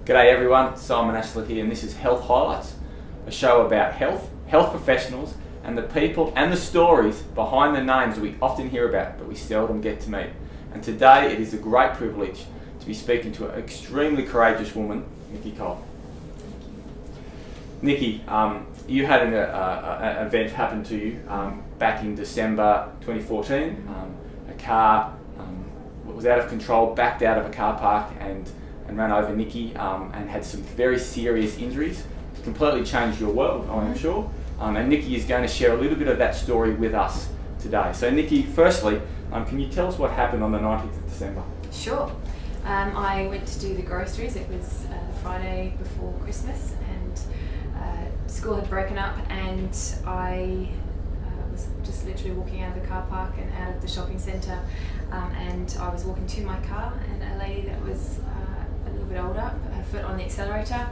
G'day everyone, Simon Ashler here, and this is Health Highlights, a show about health, health professionals, and the people and the stories behind the names that we often hear about but we seldom get to meet. And today it is a great privilege to be speaking to an extremely courageous woman, Niki Cole. Niki, you had an event happen to you back in December 2014. A car was out of control, backed out of a car park and ran over Niki and had some very serious injuries. Completely changed your world, I am sure. And Niki is going to share a little bit of that story with us today. So Niki, firstly, can you tell us what happened on the 19th of December? Sure. I went to do the groceries. It was the Friday before Christmas, and school had broken up, and I was just literally walking out of the car park and out of the shopping centre, and I was walking to my car, and a lady that was a little bit older, put her foot on the accelerator,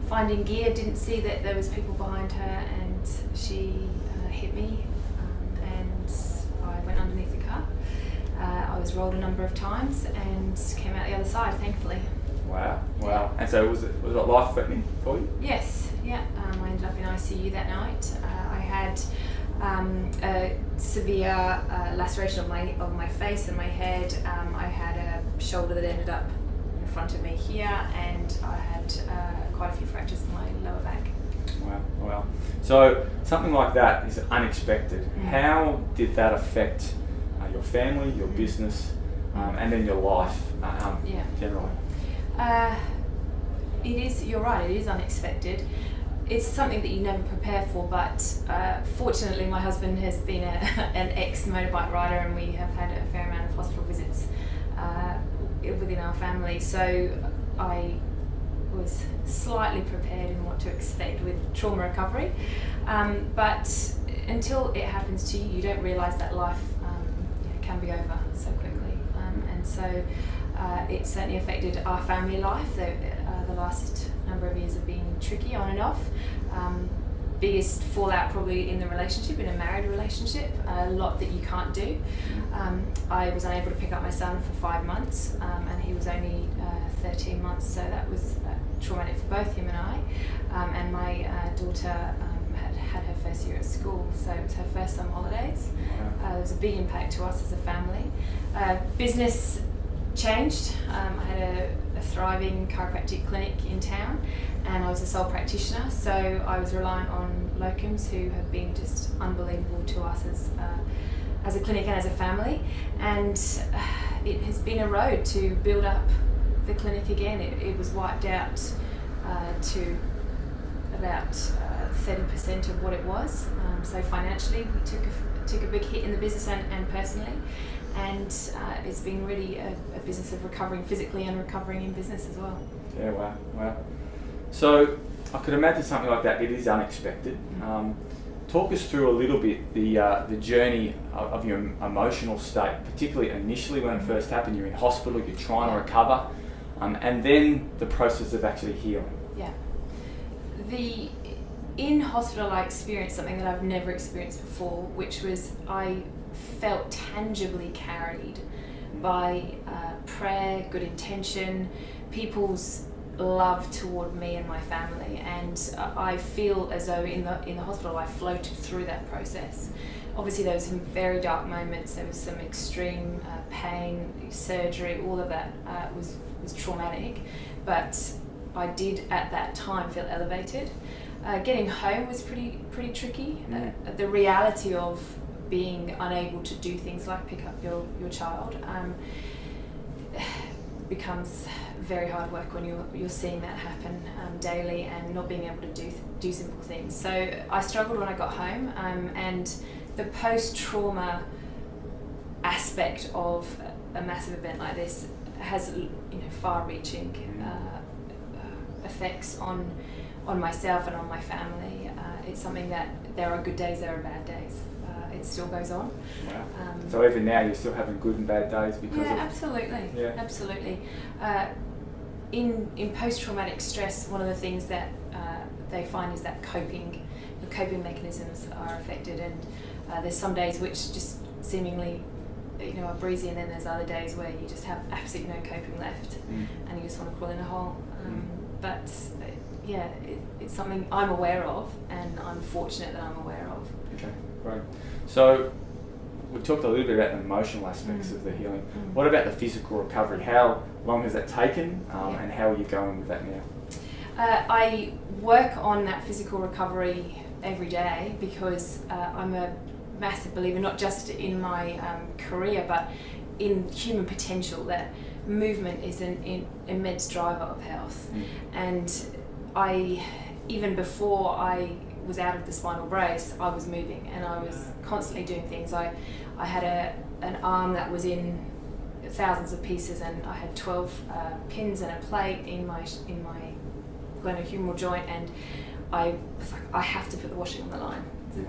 finding gear, didn't see that there was people behind her, and she hit me, and I went underneath the car. I was rolled a number of times and came out the other side, thankfully. Wow. And so was it life-threatening for you? Yes, yeah. I ended up in ICU that night. I had a severe laceration of my face and my head. I had a shoulder that ended up in front of me here, and I had quite a few fractures in my lower back. Wow. So something like that is unexpected. How did that affect your family, your business, and then your life generally? It is, you're right, it is unexpected. It's something that you never prepare for, but fortunately my husband has been an ex-motorbike rider, and we have had a fair amount of hospital visits within our family, so I was slightly prepared in what to expect with trauma recovery, but until it happens to you, you don't realise that life can be over so quickly, and so it certainly affected our family life. The last number of years have been tricky on and off. Biggest fallout probably in the relationship, in a married relationship, a lot that you can't do. I was unable to pick up my son for 5 months, and he was only 13 months, so that was traumatic for both him and I. And my daughter had her first year at school, so it was her first summer holidays. It was a big impact to us as a family. Business changed. I had a thriving chiropractic clinic in town, and I was a sole practitioner, so I was reliant on locums who have been just unbelievable to us as a clinic and as a family, and it has been a road to build up the clinic again. It was wiped out to about 30% of what it was, so financially we took a big hit in the business and personally, and it's been really a business of recovering physically and recovering in business as well. Yeah, wow. So I could imagine something like that, it is unexpected. Talk us through a little bit the journey of your emotional state, particularly initially when it first happened. You're in hospital, you're trying to recover, and then the process of actually healing. Yeah. In hospital I experienced something that I've never experienced before, which was I felt tangibly carried by prayer, good intention, people's love toward me and my family, and I feel as though in the hospital I floated through that process. Obviously there were some very dark moments, there was some extreme pain, surgery, all of that was traumatic, but I did at that time feel elevated. Getting home was pretty tricky. The reality of being unable to do things like pick up your child becomes very hard work when you're seeing that happen daily and not being able to do simple things. So I struggled when I got home, and the post-trauma aspect of a massive event like this has far-reaching effects on myself and on my family. It's something that there are good days, there are bad days. It still goes on. Wow. So even now you're still having good and bad days because absolutely. In post-traumatic stress, one of the things that they find is that the coping mechanisms are affected, and there's some days which just seemingly are breezy, and then there's other days where you just have absolutely no coping left, and you just want to crawl in a hole. but yeah, it's something I'm aware of, and I'm fortunate that I'm aware of. Okay, great. So we talked a little bit about the emotional aspects of the healing. What about the physical recovery? How long has that taken, and how are you going with that now? I work on that physical recovery every day because I'm a massive believer, not just in my career, but in human potential, that movement is an immense driver of health. And even before I was out of the spinal brace, I was moving and I was constantly doing things. I had an arm that was in thousands of pieces, and I had 12 pins and a plate in my glenohumeral joint, and I was like, I have to put the washing on the line. The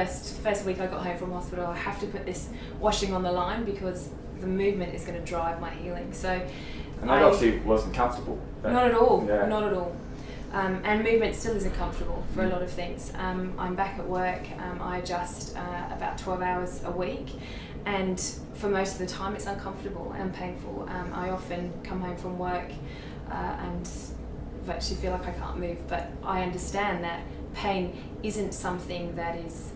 first week I got home from hospital, I have to put this washing on the line because the movement is going to drive my healing. So, and that obviously wasn't comfortable. Not at all. Yeah. Not at all. And movement still isn't comfortable for a lot of things. I'm back at work. I adjust about 12 hours a week, and for most of the time it's uncomfortable and painful. I often come home from work and virtually feel like I can't move, but I understand that pain isn't something that is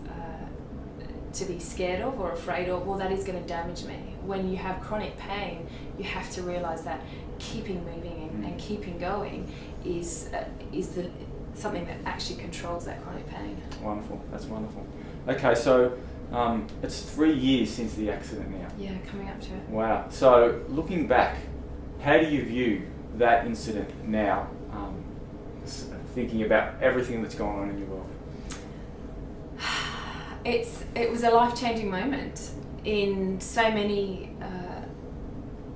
to be scared of or afraid of, or that is going to damage me. When you have chronic pain, you have to realise that keeping moving and keeping going is something that actually controls that chronic pain. Wonderful, that's wonderful. Okay, so it's 3 years since the accident now. Yeah, coming up to it. Wow. So looking back, how do you view that incident now, thinking about everything that's going on in your world? It was a life-changing moment. In so many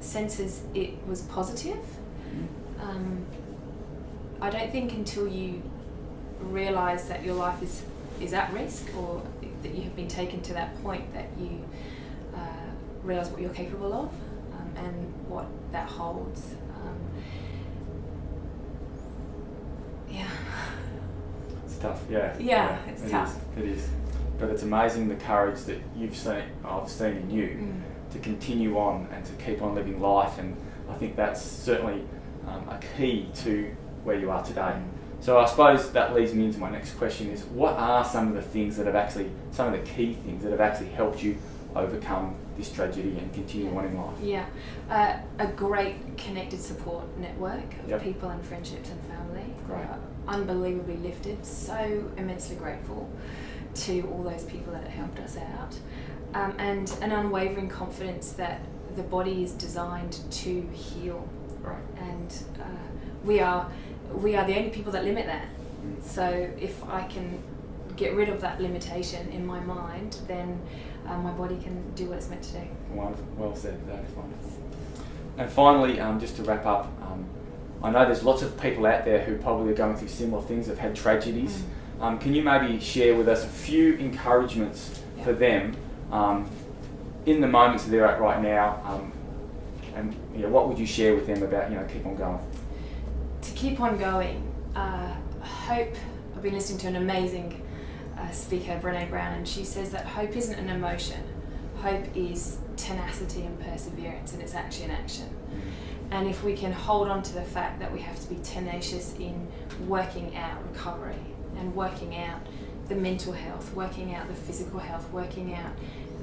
senses, it was positive. I don't think until you realise that your life is at risk, or that you have been taken to that point, that you realise what you're capable of and what that holds. Yeah. It's tough, yeah. Yeah, it's tough. It is. But it's amazing the courage that I've seen in you to continue on and to keep on living life, and I think that's certainly a key to where you are today. So I suppose that leads me into my next question is, what are some of the key things that have actually helped you overcome this tragedy and continue on in life? Yeah, a great connected support network of people and friendships and family. Great. Unbelievably lifted, so immensely grateful to all those people that have helped us out, and an unwavering confidence that the body is designed to heal. Right. And we are the only people that limit that. So if I can get rid of that limitation in my mind, then my body can do what it's meant to do. Wonderful. Well said. That is wonderful. And finally, just to wrap up, I know there's lots of people out there who probably are going through similar things, have had tragedies. Can you maybe share with us a few encouragements for them in the moments that they're at right now, and what would you share with them about keep on going? To keep on going, hope. I've been listening to an amazing speaker, Brené Brown, and she says that hope isn't an emotion. Hope is tenacity and perseverance, and it's actually an action. And if we can hold on to the fact that we have to be tenacious in working out recovery and working out the mental health, working out the physical health, working out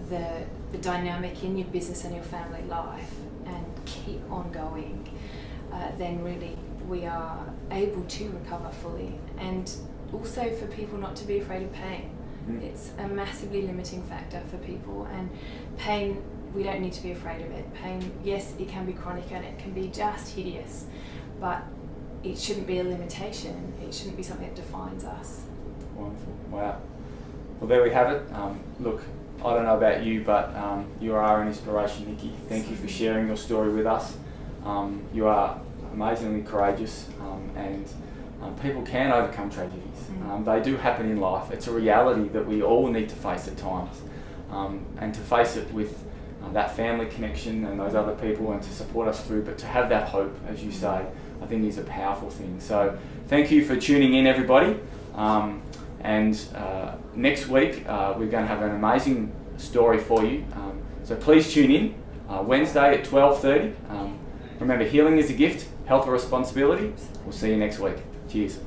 the dynamic in your business and your family life, and keep on going, then really we are able to recover fully. And also for people not to be afraid of pain. It's a massively limiting factor for people, and pain, we don't need to be afraid of it. Pain, yes, it can be chronic and it can be just hideous, but it shouldn't be a limitation. It shouldn't be something that defines us. Wonderful. Wow. Well, there we have it. Look, I don't know about you, but you are an inspiration, Niki. Thank you for sharing your story with us. You are amazingly courageous, and people can overcome tragedies. They do happen in life. It's a reality that we all need to face at times, and to face it with that family connection and those other people, and to support us through, but to have that hope, as you say, I think is a powerful thing. So thank you for tuning in, everybody. And next week we're going to have an amazing story for you. So please tune in Wednesday at 12:30. Remember, healing is a gift. health or responsibility. We'll see you next week. Cheers.